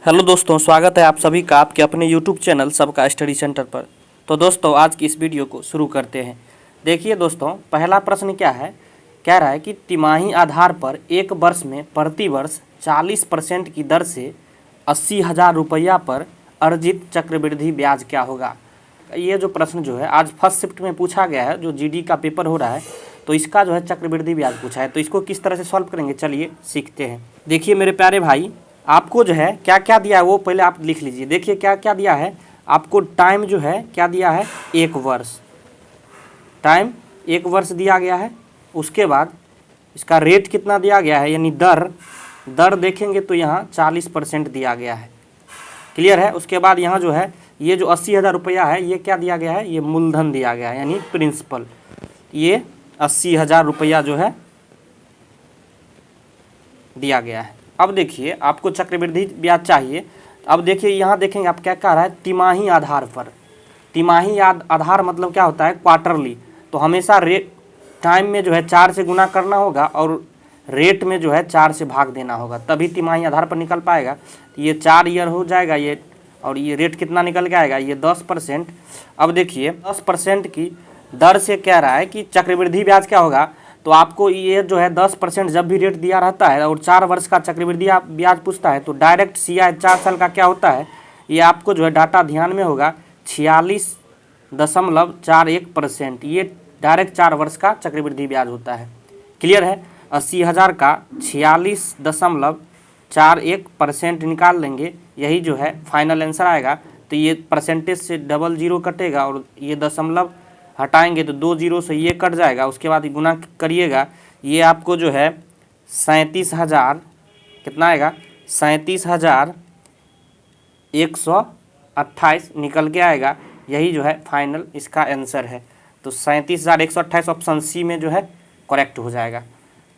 Hello दोस्तों, स्वागत है आप सभी का आपके अपने YouTube चैनल सबका स्टडी सेंटर पर। तो दोस्तों, आज की इस वीडियो को शुरू करते हैं। देखिए दोस्तों, पहला प्रश्न क्या है, कह रहा है कि तिमाही आधार पर एक वर्ष में प्रति वर्ष 40% की दर से 80,000 रुपया पर अर्जित चक्रवृद्धि ब्याज क्या होगा। ये जो प्रश्न जो है आज फर्स्ट शिफ्ट में पूछा गया है, जो GD का पेपर हो रहा है, तो इसका जो है चक्रवृद्धि ब्याज पूछा है। तो इसको किस तरह से सॉल्व करेंगे, चलिए सीखते हैं। देखिए मेरे प्यारे भाई, आपको जो है क्या क्या दिया है वो पहले आप लिख लीजिए। देखिए क्या क्या दिया है आपको। टाइम जो है क्या दिया है, 1 वर्ष, टाइम 1 वर्ष दिया गया है। उसके बाद इसका रेट कितना दिया गया है, यानी दर देखेंगे तो यहाँ 40% दिया गया है। क्लियर है। उसके बाद यहाँ जो है ये जो 80,000 रुपया है, ये क्या दिया गया है, ये मूलधन दिया गया है, यानी प्रिंसिपल। ये 80,000 रुपया जो है दिया गया है। अब देखिए आपको चक्रवृद्धि ब्याज चाहिए। अब देखिए यहाँ देखेंगे आप क्या कह रहा है, तिमाही आधार पर। तिमाही आधार मतलब क्या होता है, क्वार्टरली। तो हमेशा रेट टाइम में जो है 4 से गुना करना होगा और रेट में जो है 4 से भाग देना होगा, तभी तिमाही आधार पर निकल पाएगा। ये 4 ईयर हो जाएगा ये, और ये रेट कितना निकल के आएगा, ये 10%। अब देखिए 10% की दर से कह रहा है कि चक्रवृद्धि ब्याज क्या होगा। तो आपको ये जो है 10% जब भी रेट दिया रहता है और 4 वर्ष का चक्रवृद्धि ब्याज पूछता है, तो डायरेक्ट CI 4 साल का क्या होता है, ये आपको जो है डाटा ध्यान में होगा, 46.41%। ये डायरेक्ट 4 वर्ष का चक्रवृद्धि ब्याज होता है। क्लियर है। 80,000 का 46.41% निकाल लेंगे, यही जो है फाइनल आंसर आएगा। तो ये परसेंटेज से 00 कटेगा और ये दशमलव हटाएंगे तो 2 जीरो से ये कट जाएगा। उसके बाद गुना करिएगा, ये आपको जो है 37,000 कितना आएगा, 37,128 निकल के आएगा। यही जो है फाइनल इसका आंसर है। तो 37,128 ऑप्शन सी में जो है करेक्ट हो जाएगा।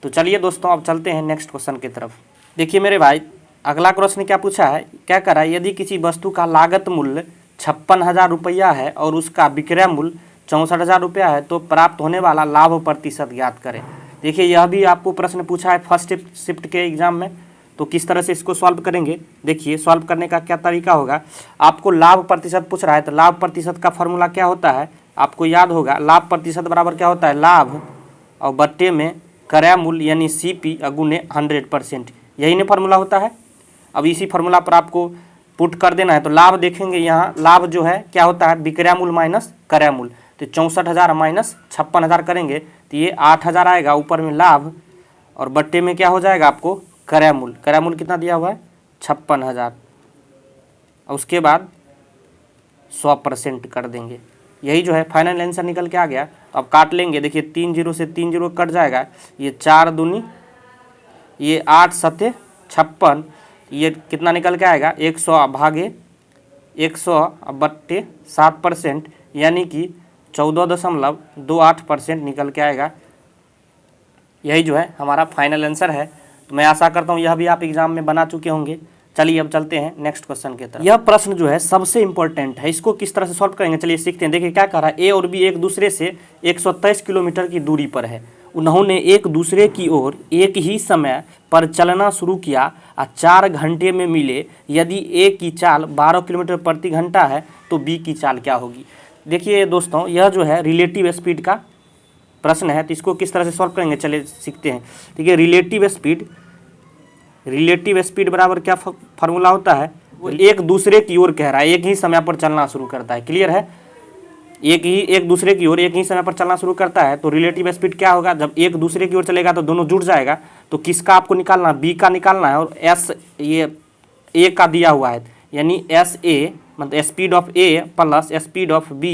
तो चलिए दोस्तों, अब चलते हैं नेक्स्ट क्वेश्चन की तरफ। देखिए मेरे भाई, अगला क्वेश्चन क्या पूछा है, क्या कर रहा है, यदि किसी वस्तु का लागत मूल्य 56,000 रुपया है और उसका विक्रय मूल्य 64,000 रुपया है, तो प्राप्त होने वाला लाभ प्रतिशत ज्ञात करें। देखिए यह भी आपको प्रश्न पूछा है फर्स्ट शिफ्ट के एग्जाम में। तो किस तरह से इसको सॉल्व करेंगे, देखिए सॉल्व करने का क्या तरीका होगा। आपको लाभ प्रतिशत पूछ रहा है, तो लाभ प्रतिशत का फॉर्मूला क्या होता है, आपको याद होगा। लाभ प्रतिशत बराबर क्या होता है, लाभ और बट्टे में क्रय मूल्य यानी CP गुने 100%, यही ना फॉर्मूला होता है। अब इसी फार्मूला पर आपको पुट कर देना है। तो लाभ देखेंगे, यहाँ लाभ जो है क्या होता है, विक्रय मूल्य माइनस क्रय मूल्य। तो 64,000 माइनस 56,000 करेंगे तो ये 8,000 आएगा, ऊपर में लाभ और बट्टे में क्या हो जाएगा आपको क्रय मूल्य। क्रय मूल्य कितना दिया हुआ है, 56,000। और उसके बाद 100% कर देंगे, यही जो है फाइनल आंसर निकल के आ गया। अब काट लेंगे, देखिए 3 जीरो से 3 जीरो कट जाएगा। ये 4 दूनी, ये 8 सत्ते 56, ये कितना निकल के आएगा, 100 भागे 100 बट्टे 7%, यानी कि 14.28% निकल के आएगा। यही जो है हमारा फाइनल आंसर है। तो मैं आशा करता हूँ यह भी आप एग्जाम में बना चुके होंगे। चलिए अब चलते हैं नेक्स्ट क्वेश्चन की तरफ। यह प्रश्न जो है सबसे इंपॉर्टेंट है, इसको किस तरह से सॉल्व करेंगे चलिए सीखते हैं। देखिए क्या कह रहा है, A और B एक दूसरे से 123 किलोमीटर की दूरी पर है। उन्होंने एक दूसरे की ओर एक ही समय पर चलना शुरू किया और 4 घंटे में मिले। यदि A की चाल 12 किलोमीटर प्रति घंटा है तो B की चाल क्या होगी। देखिए दोस्तों, यह जो है रिलेटिव स्पीड का प्रश्न है, तो इसको किस तरह से सॉल्व करेंगे चलिए सीखते हैं। ठीक है, रिलेटिव स्पीड बराबर क्या फार्मूला होता है, वो एक दूसरे की ओर कह रहा है, एक ही समय पर चलना शुरू करता है। क्लियर है, एक दूसरे की ओर एक ही समय पर चलना शुरू करता है। तो रिलेटिव स्पीड क्या होगा, जब एक दूसरे की ओर चलेगा तो दोनों जुड़ जाएगा। तो किसका आपको निकालना, B का निकालना है। और S ये A का दिया हुआ है, यानी SA मतलब speed of A plus speed of B,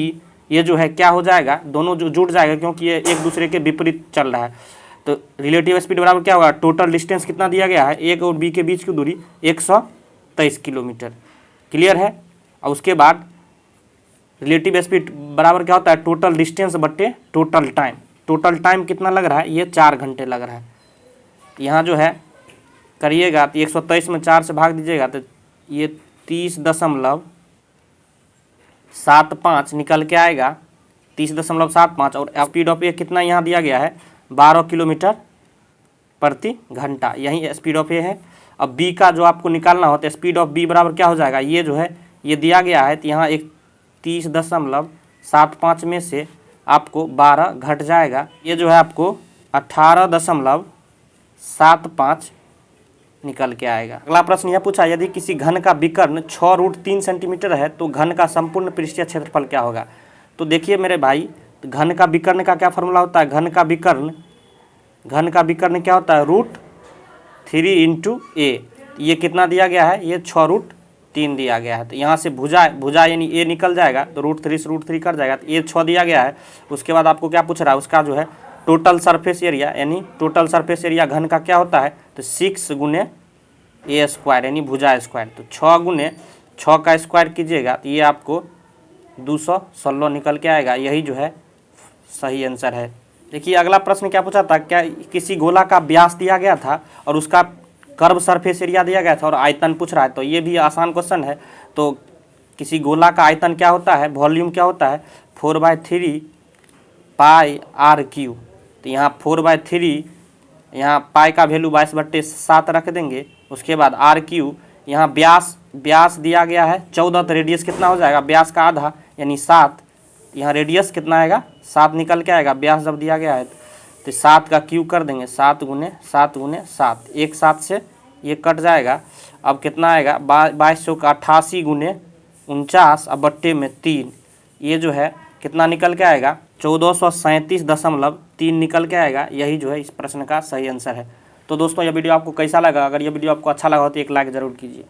ये जो है क्या हो जाएगा, दोनों जो जुड़ जाएगा, क्योंकि ये एक दूसरे के विपरीत चल रहा है। तो रिलेटिव स्पीड बराबर क्या होगा, टोटल डिस्टेंस कितना दिया गया है, A और B के बीच की दूरी 123 किलोमीटर। क्लियर है। और उसके बाद रिलेटिव स्पीड बराबर क्या होता है, टोटल डिस्टेंस बट्टे टोटल टाइम। टोटल टाइम कितना लग रहा है, ये 4 घंटे लग रहा है। यहाँ जो है करिएगा तो 123 में 4 से भाग दीजिएगा तो ये 30.75 निकल के आएगा, 30.75। और स्पीड ऑफ ए कितना यहाँ दिया गया है, 12 किलोमीटर प्रति घंटा, यही स्पीड ऑफ ए है। अब बी का जो आपको निकालना होता है, स्पीड ऑफ बी बराबर क्या हो जाएगा, ये जो है ये दिया गया है, तो यहाँ 31.75 में से आपको 12 घट जाएगा, ये जो है आपको 18.75 निकल के आएगा। अगला प्रश्न यह पूछा, यदि किसी घन का विकर्ण 6√3 सेंटीमीटर है तो घन का संपूर्ण पृष्ठीय क्षेत्रफल क्या होगा। तो देखिए मेरे भाई, घन का विकर्ण का क्या फॉर्मूला होता है, घन का विकर्ण क्या होता है, √3 × a। ये कितना दिया गया है, ये 6√3 दिया गया है। तो यहाँ से भुजा यानी a निकल जाएगा, तो √3 से √3 कट जाएगा, तो ये 6 दिया गया है। उसके बाद आपको क्या पूछ रहा है, उसका जो है टोटल सरफेस एरिया, यानी टोटल सरफेस एरिया घन का क्या होता है, तो 6 × a² यानी भुजा स्क्वायर। तो 6 × 6 का स्क्वायर कीजिएगा तो ये आपको 216 निकल के आएगा। यही जो है सही आंसर है। देखिए अगला प्रश्न क्या पूछा था, क्या किसी गोला का व्यास दिया गया था और उसका कर्व सरफेस एरिया दिया गया था और आयतन पूछ रहा है। तो ये भी आसान क्वेश्चन है। तो किसी गोला का आयतन क्या होता है, वॉल्यूम क्या होता है, 4/3 πr3। तो यहाँ 4/3, यहाँ पाई का वैल्यू 22/7 रख देंगे। उसके बाद r3, यहाँ व्यास दिया गया है 14, तो रेडियस कितना हो जाएगा, व्यास का आधा यानी 7, यहाँ रेडियस कितना आएगा 7 निकल के आएगा, व्यास जब दिया गया है तो 7 का क्यूब कर देंगे, 7 × 7 × 7, एक 7 से ये कट जाएगा। अब कितना आएगा 2288 × 49 अब बट्टे में 3, ये जो है कितना निकल के आएगा 1437.3 निकल के आएगा। यही जो है इस प्रश्न का सही आंसर है। तो दोस्तों यह वीडियो आपको कैसा लगा, अगर यह वीडियो आपको अच्छा लगा हो तो एक लाइक ज़रूर कीजिए।